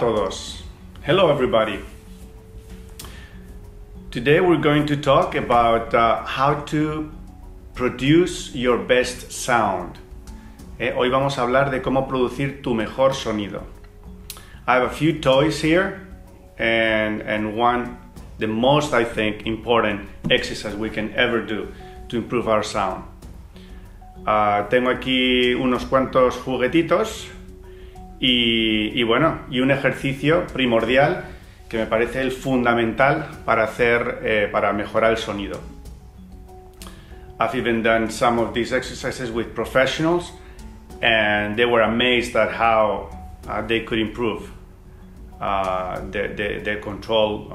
Hola a todos. Hello everybody. Today we're going to talk about how to produce your best sound. Hoy vamos a hablar de cómo producir tu mejor sonido. I have a few toys here and one, the most I think important exercise we can ever do to improve our sound. Tengo aquí unos cuantos juguetitos y un ejercicio primordial que me parece el fundamental para para mejorar el sonido. I've even done some of these exercises with professionals and they were amazed at how they could improve the control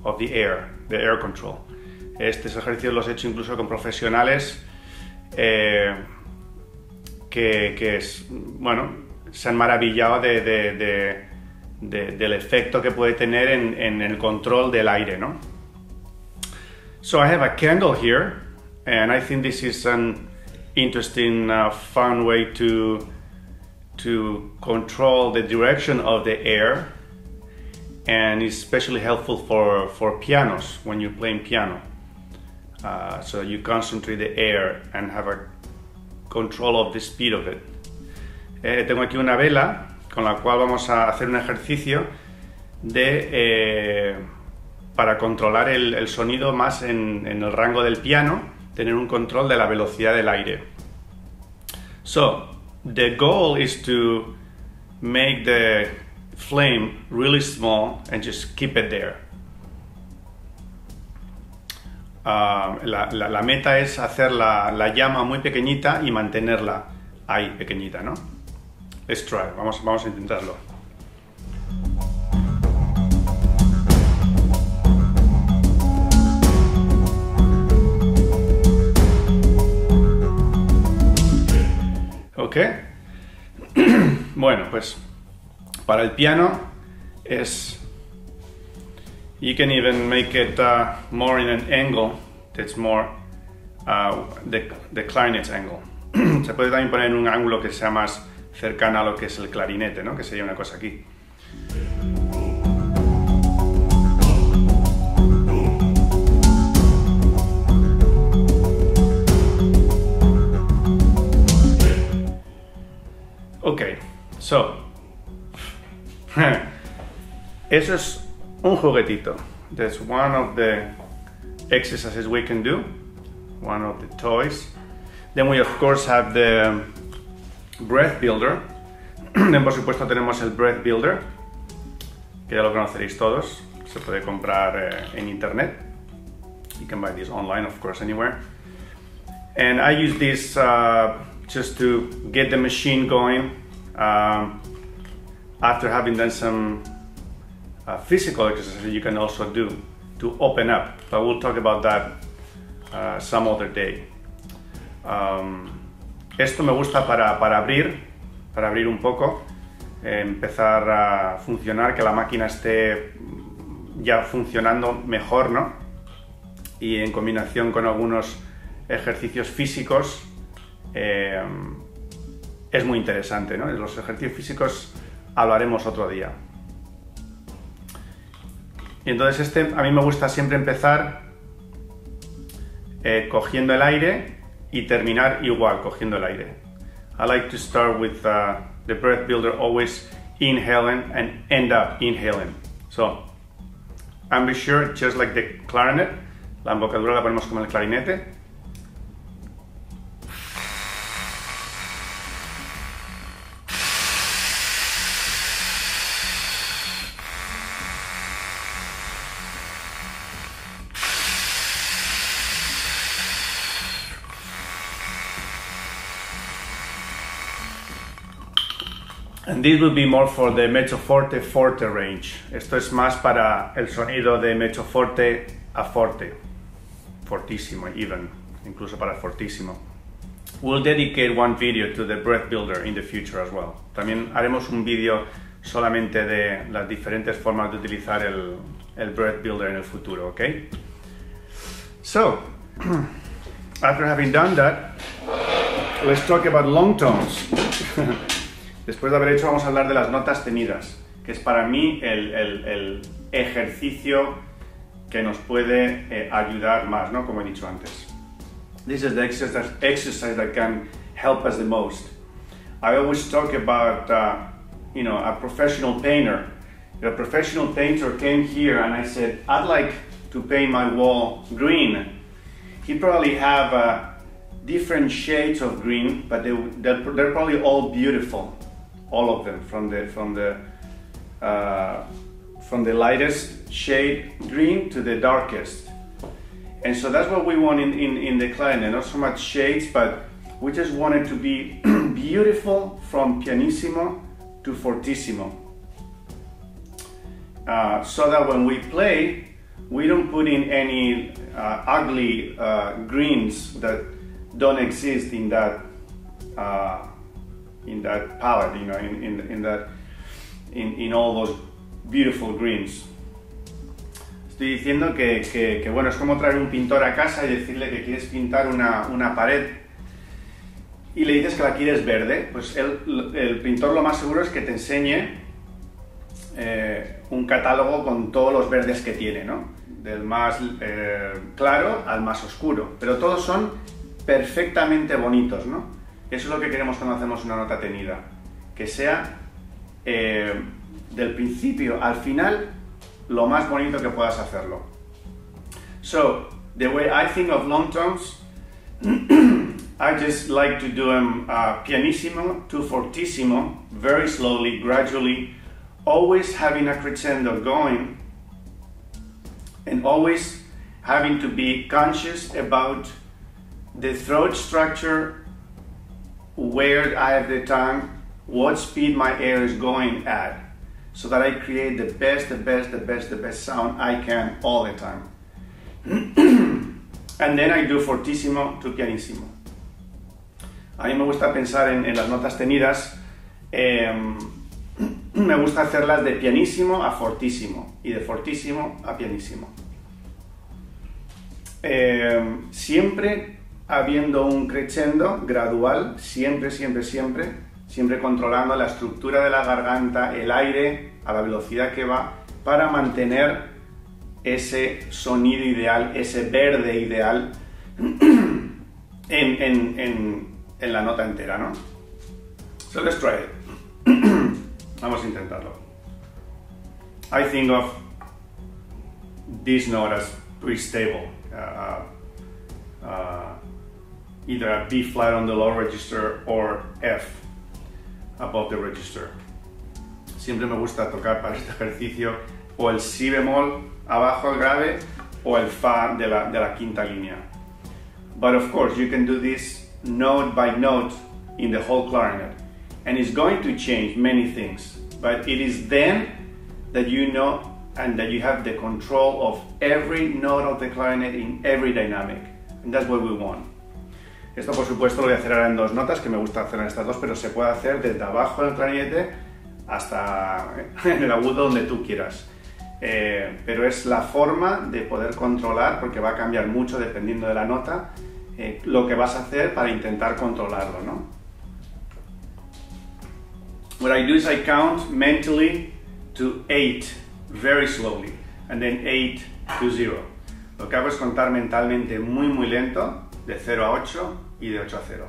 of the air control. Estos ejercicios los he hecho incluso con profesionales que se han maravillado del efecto que puede tener en el control del aire, ¿no? So I have a candle here, and I think this is an interesting, fun way to control the direction of the air, and it's especially helpful for pianos when you're playing piano. So you concentrate the air and have a control of the speed of it. Tengo aquí una vela con la cual vamos a hacer un ejercicio para controlar el sonido más en el rango del piano, tener un control de la velocidad del aire. So the goal is to make the flame really small and just keep it there. La meta es hacer la llama muy pequeñita y mantenerla ahí pequeñita, ¿no? Let's try, vamos a intentarlo. Ok. Bueno, pues para el piano es... You can even make it more in an angle that's more the clarinet angle. Se puede también poner en un ángulo que sea más cercano a lo que es el clarinete, ¿no? Que sería una cosa aquí. Ok, so eso es un juguetito. That's one of the exercises we can do, one of the toys. Then we of course have the breath builder. Then por supuesto tenemos el breath builder, que ya lo conoceréis todos. Se puede comprar en internet. You can buy this online, of course, anywhere. And I use this just to get the machine going after having done some physical exercises you can also do to open up, but we'll talk about that some other day. Esto me gusta para abrir un poco, empezar a funcionar, que la máquina esté ya funcionando mejor, ¿no? Y en combinación con algunos ejercicios físicos es muy interesante, ¿no? De los ejercicios físicos hablaremos otro día. Y entonces a mí me gusta siempre empezar cogiendo el aire y terminar igual cogiendo el aire. I like to start with the breath builder, always inhaling and end up inhaling. So, embouchure, just like the clarinet, la embocadura la ponemos como el clarinete. And this will be more for the mezzo forte forte range. Esto es más para el sonido de mezzo forte a forte, fortísimo even, incluso para fortísimo. We'll dedicate one video to the breath builder in the future as well. También haremos un vídeo solamente de las diferentes formas de utilizar el breath builder en el futuro, ¿ok? So, after having done that, let's talk about long tones. Después de haber hecho, vamos a hablar de las notas tenidas, que es para mí el ejercicio que nos puede ayudar más, ¿no? Como he dicho antes. This is the exercise that can help us the most. I always talk about, a professional painter. A professional painter came here and I said, I'd like to paint my wall green. He probably have different shades of green, but they're probably all beautiful, all of them, from the lightest shade green to the darkest. And so that's what we want in the clarinet, not so much shades, but we just want it to be beautiful from pianissimo to fortissimo. So that when we play, we don't put in any ugly greens that don't exist in that palette, in all those beautiful greens. Estoy diciendo que bueno, es como traer un pintor a casa y decirle que quieres pintar una pared y le dices que la quieres verde. Pues el pintor lo más seguro es que te enseñe un catálogo con todos los verdes que tiene, ¿no? Del más claro al más oscuro, pero todos son perfectamente bonitos, ¿no? Eso es lo que queremos cuando hacemos una nota tenida, que sea del principio al final lo más bonito que puedas hacerlo. So, the way I think of long tones, I just like to do them pianissimo to fortissimo, very slowly, gradually, always having a crescendo going, and always having to be conscious about the throat structure, where I have the tongue, what speed my air is going at, so that I create the best sound I can all the time. And then I do fortissimo to pianissimo. A mí me gusta pensar en las notas tenidas, me gusta hacerlas de pianissimo a fortissimo y de fortissimo a pianissimo. Siempre habiendo un crescendo gradual, siempre controlando la estructura de la garganta, el aire, a la velocidad que va, para mantener ese sonido ideal, ese verde ideal en la nota entera, ¿no? So let's try it. Vamos a intentarlo. I think of this note as pretty stable. Either a B flat on the low register or F above the register. Siempre me gusta tocar para este ejercicio o el si bemol abajo el grave o el fa de la quinta línea. But of course you can do this note by note in the whole clarinet, and it's going to change many things, but it is then that you know and that you have the control of every note of the clarinet in every dynamic, and that's what we want. Esto por supuesto lo voy a hacer ahora en dos notas, que me gusta hacer en estas dos, pero se puede hacer desde abajo del clarinete hasta en el agudo donde tú quieras. Pero es la forma de poder controlar, porque va a cambiar mucho dependiendo de la nota, lo que vas a hacer para intentar controlarlo, ¿no? What I do is I count mentally to 8 very slowly, and then 8 to 0. Lo que hago es contar mentalmente muy lento, de 0 a 8 y de 8 a 0.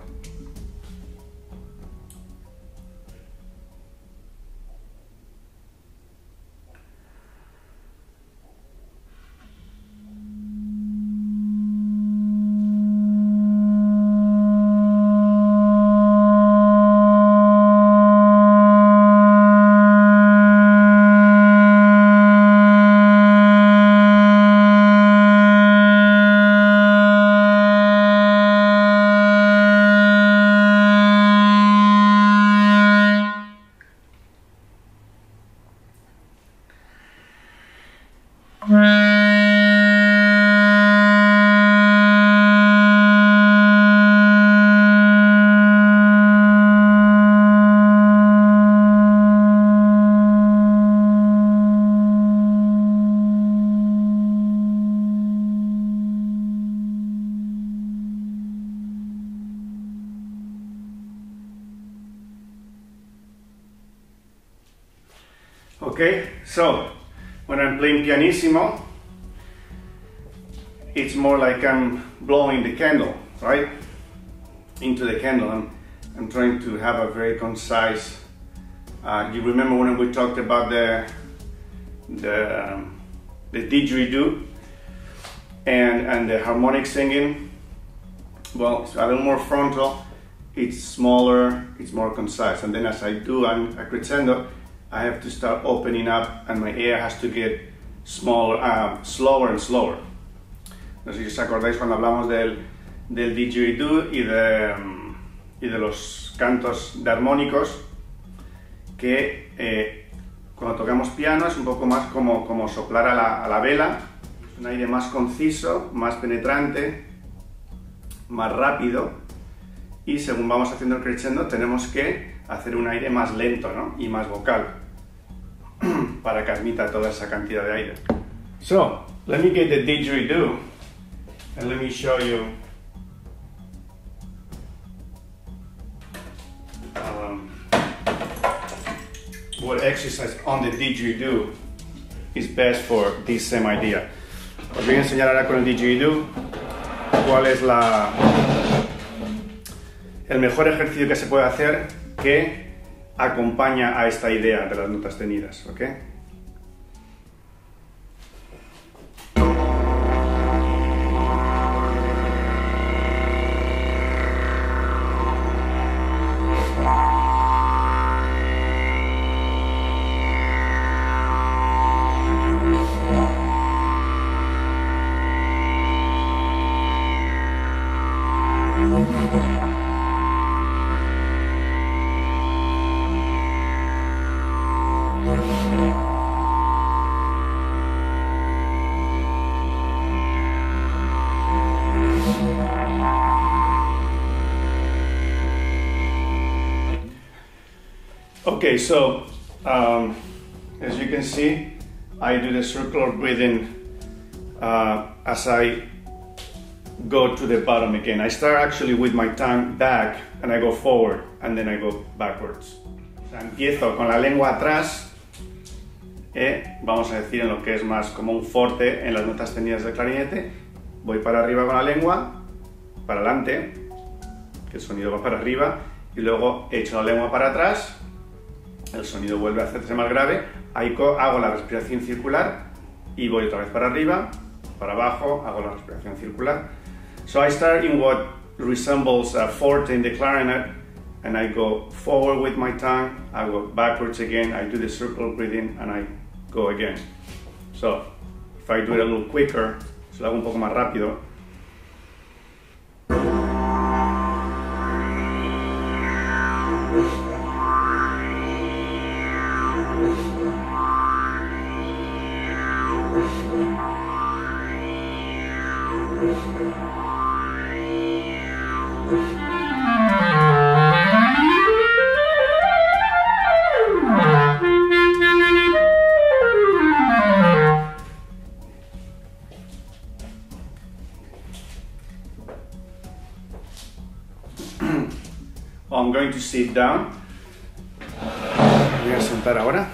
Okay, so when I'm playing pianissimo, it's more like I'm blowing the candle, right? Into the candle. I'm trying to have a very concise. You remember when we talked about the didgeridoo and the harmonic singing? Well, it's a little more frontal. It's smaller. It's more concise. And then as I do a crescendo, I have to start opening up, and my air has to get smaller, slower and slower. No sé si os acordáis cuando hablamos del didgeridoo y de los cantos de armónicos, que cuando tocamos piano es un poco más como soplar a la vela, un aire más conciso, más penetrante, más rápido, y según vamos haciendo el crescendo tenemos que hacer un aire más lento, ¿no? Y más vocal para que admita toda esa cantidad de aire. So, let me get the didgeridoo and let me show you what exercise on the didgeridoo is best for this same idea. Os voy a enseñar ahora con el didgeridoo cuál es el mejor ejercicio que se puede hacer que acompaña a esta idea de las notas tenidas, ¿ok? Okay, so as you can see, I do the circular breathing as I go to the bottom again. I start actually with my tongue back and I go forward and then I go backwards. O sea, empiezo con la lengua atrás, vamos a decir en lo que es más como un forte en las notas tenidas del clarinete. Voy para arriba con la lengua, para adelante, que el sonido va para arriba, y luego echo la lengua para atrás. El sonido vuelve a hacerse más grave, ahí hago la respiración circular y voy otra vez para arriba, para abajo, hago la respiración circular. So I start in what resembles a forte in the clarinet and I go forward with my tongue, I go backwards again, I do the circular breathing and I go again. So if I do it a little quicker, si lo hago un poco más rápido. I'm going to sit down. Me voy a sentar ahora.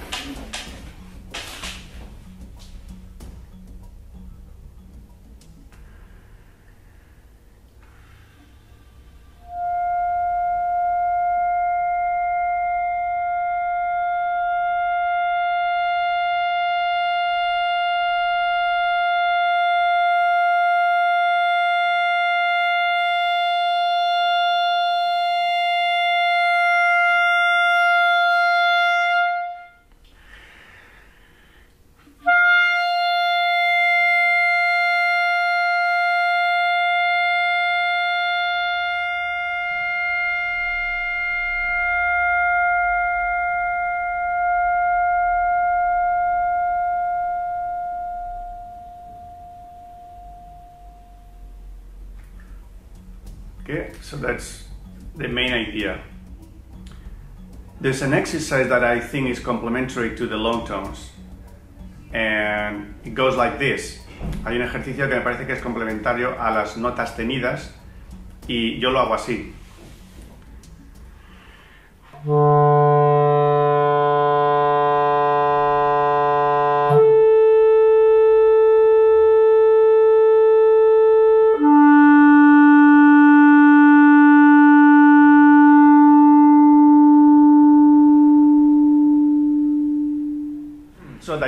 Okay, so that's the main idea. There's an exercise that I think is complementary to the long tones, and it goes like this. Hay un ejercicio que me parece que es complementario a las notas tenidas y yo lo hago así.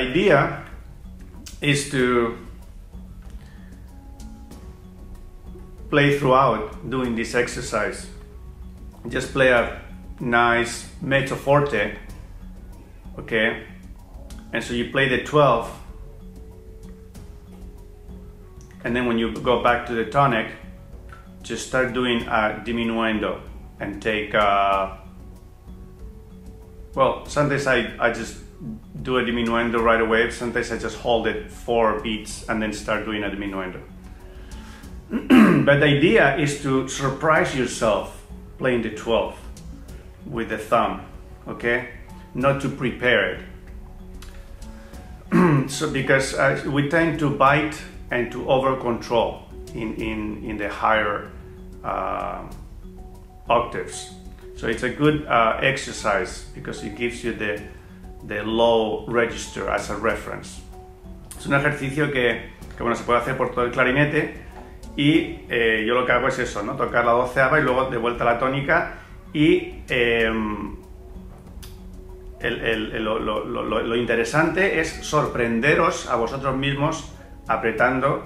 idea is to play throughout doing this exercise. Just play a nice mezzo forte, okay? And so you play the 12, and then when you go back to the tonic, just start doing a diminuendo and take, well, sometimes I just do a diminuendo right away, sometimes I just hold it 4 beats and then start doing a diminuendo. But the idea is to surprise yourself playing the 12 with the thumb, okay? Not to prepare it. So because we tend to bite and to over control in the higher octaves. So it's a good exercise because it gives you the low register as a reference. Es un ejercicio que bueno, se puede hacer por todo el clarinete y yo lo que hago es eso, ¿no? Tocar la doceava y luego de vuelta a la tónica y lo interesante es sorprenderos a vosotros mismos apretando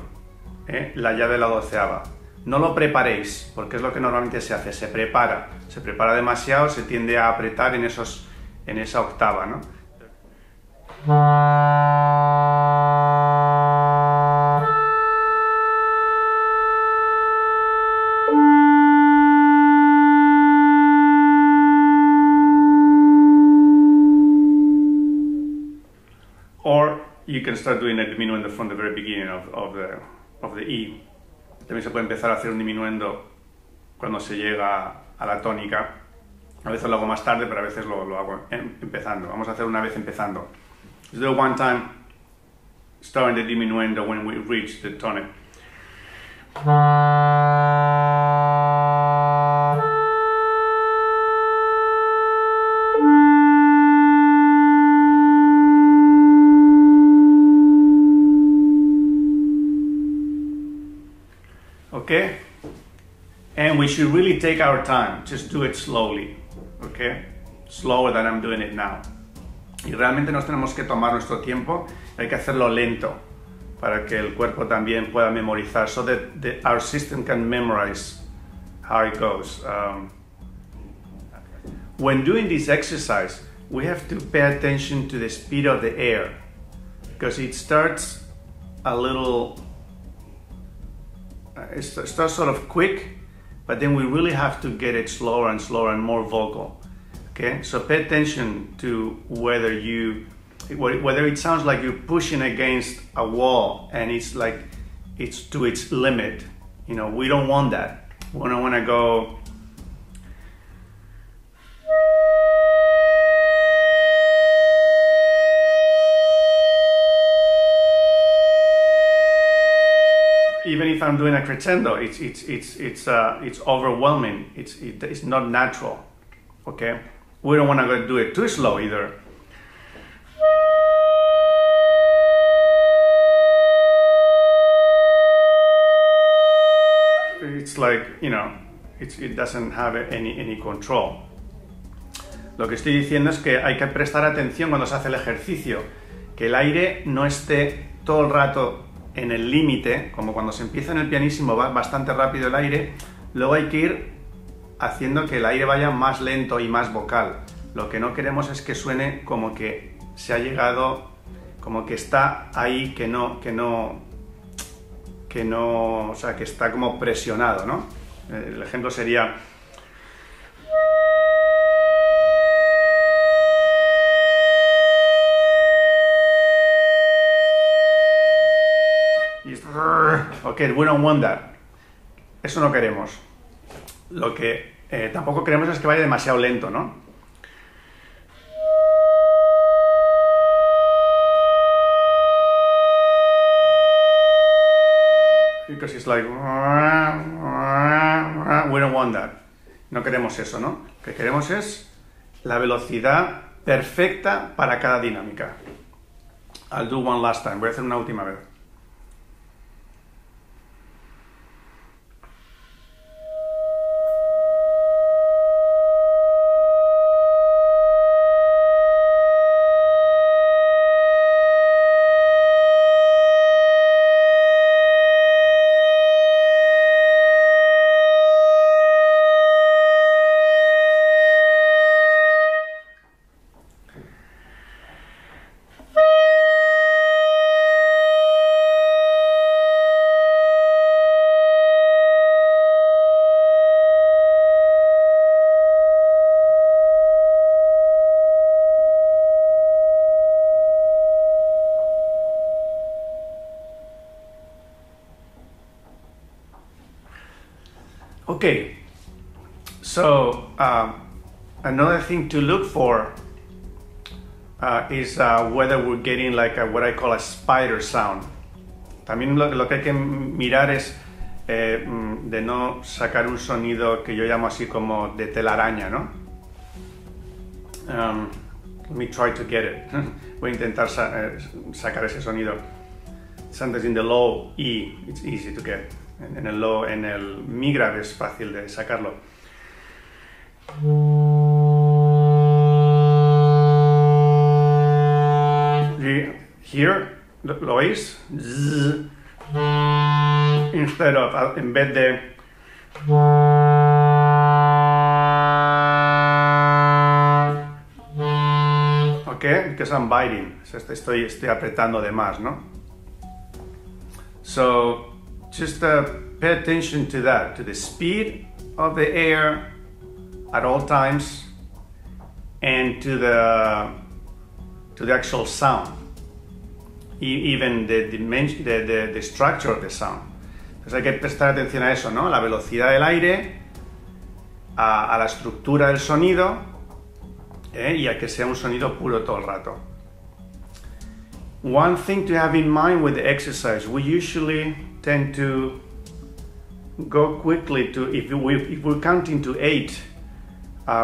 la llave de la doceava. No lo preparéis, porque es lo que normalmente se hace, se prepara demasiado, se tiende a apretar en esa octava, ¿no? Or you can start doing a diminuendo from the very beginning of the E. También se puede empezar a hacer un diminuendo cuando se llega a la tónica. A veces lo hago más tarde, pero a veces lo hago empezando. Vamos a hacer una vez empezando. Let's do one time, starting the diminuendo when we reach the tonic. Okay? And we should really take our time. Just do it slowly. Okay? Slower than I'm doing it now. Y realmente nos tenemos que tomar nuestro tiempo. Hay que hacerlo lento para que el cuerpo también pueda memorizar, so that our system can memorize how it goes. When doing this exercise, we have to pay attention to the speed of the air, because it starts a little. It starts sort of quick, but then we really have to get it slower and slower and more vocal. Okay, so pay attention to whether it sounds like you're pushing against a wall and it's like it's to its limit. You know, we don't want that. We don't want to go. Even if I'm doing a crescendo, it's overwhelming. It's not natural. Okay, we don't want to go do it too slow either. It's like, you know, it doesn't have any control. Lo que estoy diciendo es que hay que prestar atención cuando se hace el ejercicio, que el aire no esté todo el rato en el límite, como cuando se empieza en el pianísimo va bastante rápido el aire, luego hay que ir haciendo que el aire vaya más lento y más vocal. Lo que no queremos es que suene como que se ha llegado, como que está ahí, que no, o sea, que está como presionado, ¿no? El ejemplo sería... Okay, we don't want that. Eso no queremos. Lo que tampoco queremos es que vaya demasiado lento, ¿no? Because it's like... We don't want that. No queremos eso, ¿no? Lo que queremos es la velocidad perfecta para cada dinámica. I'll do one last time. Voy a hacer una última vez. Okay, so another thing to look for is whether we're getting like what I call a spider sound. También lo que hay que mirar es de no sacar un sonido que yo llamo así como de telaraña, ¿no? Let me try to get it. Voy a intentar sacar ese sonido. Sometimes in the low E, it's easy to get. En el mi grave es fácil de sacarlo. Here, ¿lo oís? Instead of, en vez de... Okay, because I'm biting. So estoy apretando de más, ¿no? So, just pay attention to that, to the speed of the air at all times, and to the actual sound, even the structure of the sound. Entonces hay que prestar atención a eso, ¿no? La velocidad del aire, a la estructura del sonido, y a que sea un sonido puro todo el rato. One thing to have in mind with the exercise, we usually tend to go quickly to, if we're counting to 8,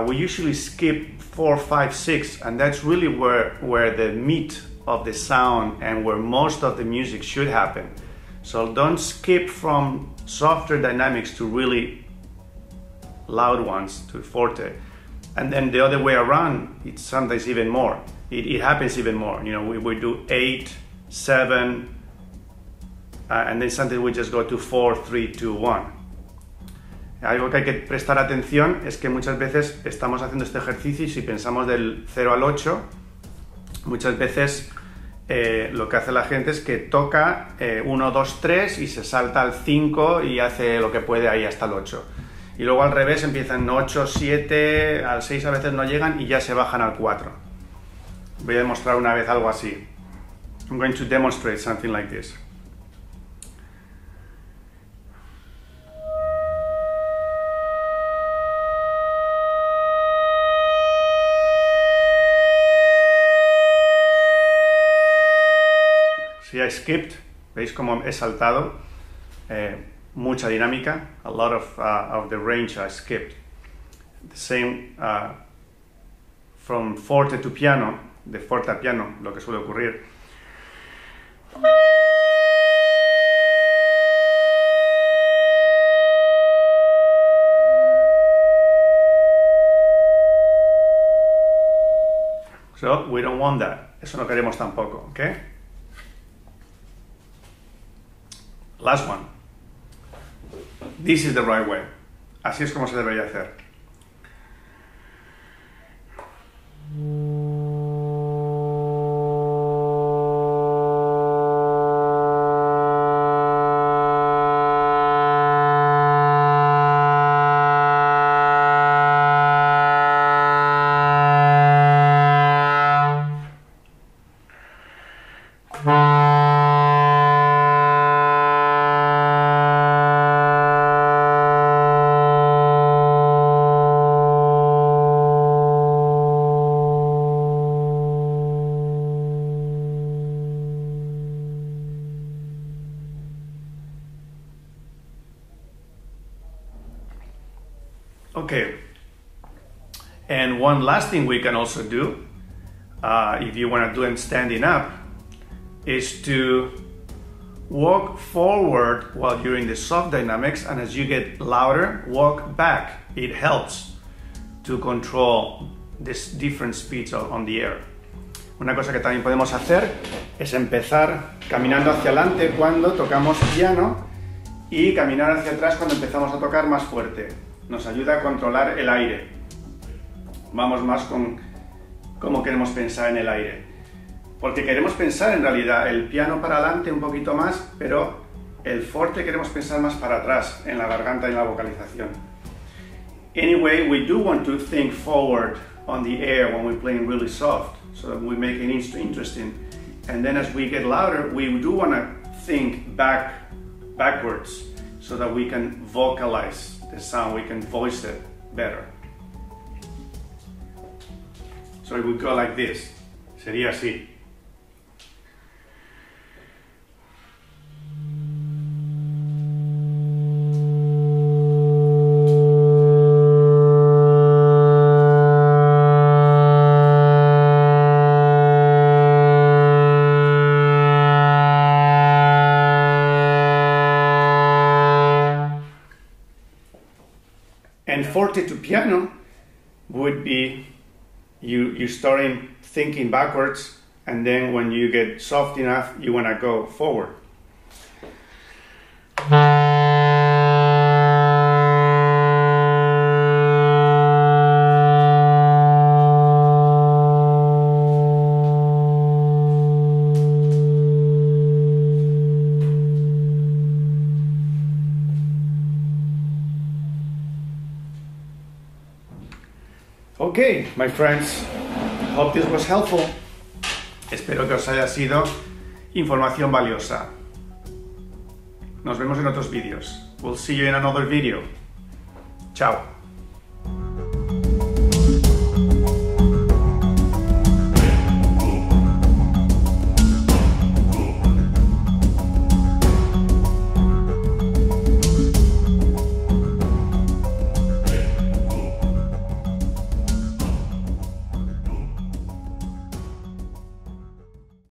we usually skip 4, 5, 6, and that's really where the meat of the sound and where most of the music should happen. So don't skip from softer dynamics to really loud ones, to forte. And then the other way around, it's sometimes even more. It happens even more. You know, we do 8, 7, and then sometimes we just go to 4, 3, 2, 1. Algo que hay que prestar atención es que muchas veces estamos haciendo este ejercicio y si pensamos del 0 al 8, muchas veces lo que hace la gente es que toca 1, 2, 3 y se salta al 5 y hace lo que puede ahí hasta el 8. Y luego al revés empiezan 8, 7, al 6 a veces no llegan y ya se bajan al 4. Voy a demostrar una vez algo así. I'm going to demonstrate something like this. See, I skipped. ¿Veis cómo he saltado? Mucha dinámica. A lot of the range I skipped. The same from forte to piano. De forte a piano, lo que suele ocurrir. So, we don't want that. Eso no queremos tampoco, ¿ok? Last one. This is the right way. Así es como se debería hacer. Okay, and one last thing we can also do, if you want to do it standing up, is to walk forward while you're in the soft dynamics, and as you get louder, walk back. It helps to control these different speeds on the air. Una cosa que también podemos hacer es empezar caminando hacia adelante cuando tocamos piano y caminar hacia atrás cuando empezamos a tocar más fuerte. Nos ayuda a controlar el aire. Vamos más con cómo queremos pensar en el aire. Porque queremos pensar en realidad el piano para adelante un poquito más, pero el forte queremos pensar más para atrás, en la garganta y en la vocalización. Anyway, we do want to think forward on the air when we're playing really soft, so that we make it interesting. And then as we get louder, we do want to think backwards. so that we can vocalize the sound, we can voice it better. So it would go like this. Sería así. And forte to piano would be you starting thinking backwards, and then when you get soft enough, you want to go forward. Okay, my friends, hope this was helpful. Espero que os haya sido información valiosa. Nos vemos en otros vídeos. We'll see you in another video. Chao.